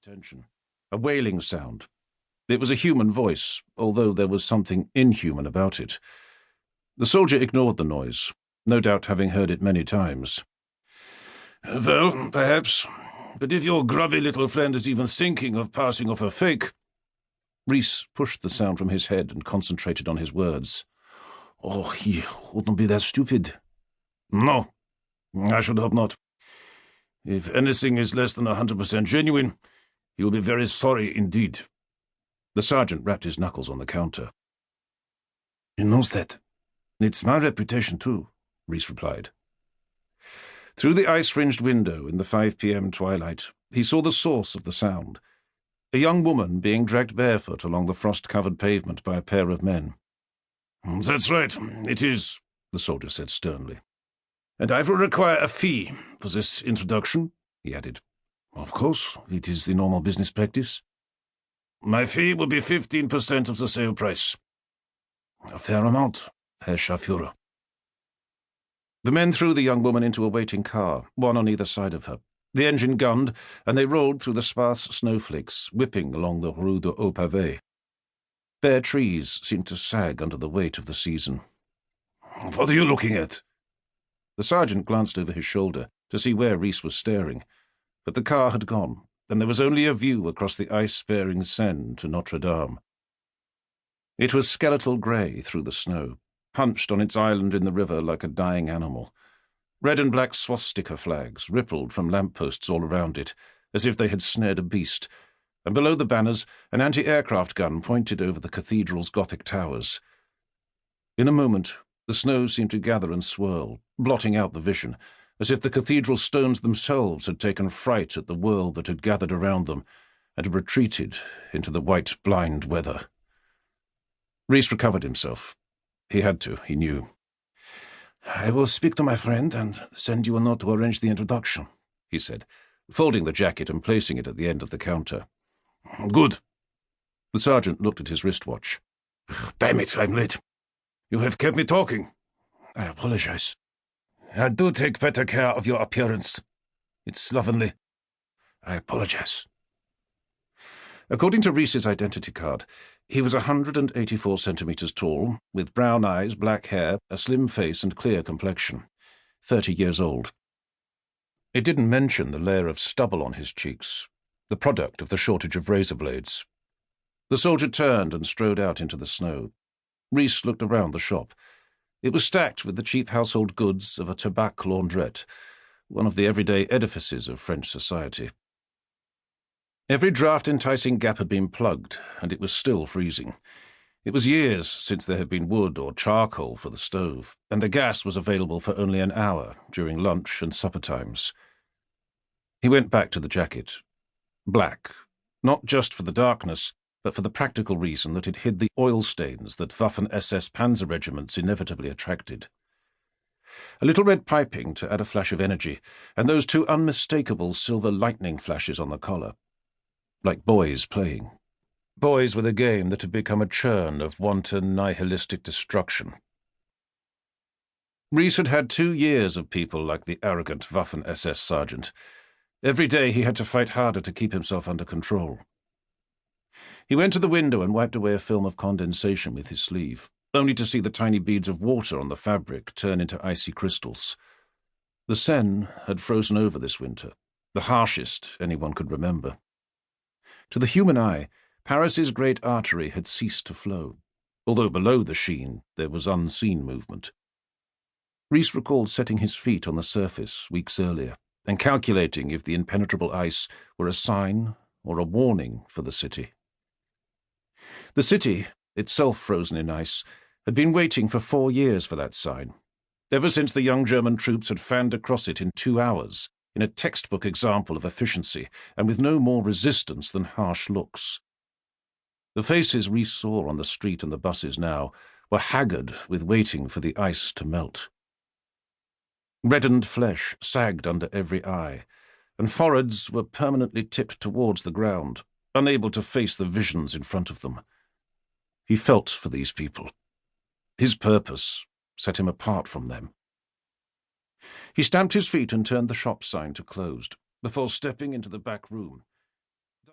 attention. A wailing sound. It was a human voice, although there was something inhuman about it. The soldier ignored the noise, no doubt having heard it many times. "Well, perhaps. But if your grubby little friend is even thinking of passing off a fake—" Reece pushed the sound from his head and concentrated on his words. "Oh, he wouldn't be that stupid." "No, I should hope not. If anything is less than 100% genuine, he will be very sorry indeed." The sergeant rapped his knuckles on the counter. "He knows that. It's my reputation too," Reece replied. Through the ice-fringed window in the 5 p.m. twilight, he saw the source of the sound. A young woman being dragged barefoot along the frost-covered pavement by a pair of men. "That's right, it is," the soldier said sternly. "And I will require a fee for this introduction," he added. "Of course, it is the normal business practice." "My fee will be 15% of the sale price." "A fair amount, Herr Schafführer." The men threw the young woman into a waiting car, one on either side of her. The engine gunned, and they rolled through the sparse snowflakes, whipping along the Rue de Haut Pavé. Bare trees seemed to sag under the weight of the season. "What are you looking at?" The sergeant glanced over his shoulder to see where Reece was staring, but the car had gone, and there was only a view across the ice-bearing Seine to Notre Dame. It was skeletal grey through the snow, hunched on its island in the river like a dying animal. Red and black swastika flags rippled from lampposts all around it, as if they had snared a beast, and below the banners an anti-aircraft gun pointed over the cathedral's Gothic towers. In a moment, the snow seemed to gather and swirl, blotting out the vision, as if the cathedral stones themselves had taken fright at the world that had gathered around them and had retreated into the white, blind weather. Reece recovered himself. He had to, he knew. "I will speak to my friend and send you a note to arrange the introduction," he said, folding the jacket and placing it at the end of the counter. "Good." The sergeant looked at his wristwatch. "Damn it, I'm late. You have kept me talking." "I apologize." "I do take better care of your appearance. It's slovenly." "I apologize." According to Reece's identity card, he was 184 centimetres tall, with brown eyes, black hair, a slim face and clear complexion. 30 years old. It didn't mention the layer of stubble on his cheeks, the product of the shortage of razor blades. The soldier turned and strode out into the snow. Reece looked around the shop. It was stacked with the cheap household goods of a tabac laundrette, one of the everyday edifices of French society. Every draught-enticing gap had been plugged, and it was still freezing. It was years since there had been wood or charcoal for the stove, and the gas was available for only an hour during lunch and supper times. He went back to the jacket. Black, not just for the darkness, but for the practical reason that it hid the oil stains that Waffen-SS panzer regiments inevitably attracted. A little red piping to add a flash of energy, and those two unmistakable silver lightning flashes on the collar. Like boys playing. Boys with a game that had become a churn of wanton nihilistic destruction. Reece had had 2 years of people like the arrogant Waffen-SS sergeant. Every day he had to fight harder to keep himself under control. He went to the window and wiped away a film of condensation with his sleeve, only to see the tiny beads of water on the fabric turn into icy crystals. The Seine had frozen over this winter, the harshest anyone could remember. To the human eye, Paris's great artery had ceased to flow, although below the sheen there was unseen movement. Reece recalled setting his feet on the surface weeks earlier and calculating if the impenetrable ice were a sign or a warning for the city. The city, itself frozen in ice, had been waiting for 4 years for that sign, ever since the young German troops had fanned across it in 2 hours, in a textbook example of efficiency, and with no more resistance than harsh looks. The faces Reece saw on the street and the buses now were haggard with waiting for the ice to melt. Reddened flesh sagged under every eye, and foreheads were permanently tipped towards the ground, unable to face the visions in front of them. He felt for these people. His purpose set him apart from them. He stamped his feet and turned the shop sign to closed, before stepping into the back room,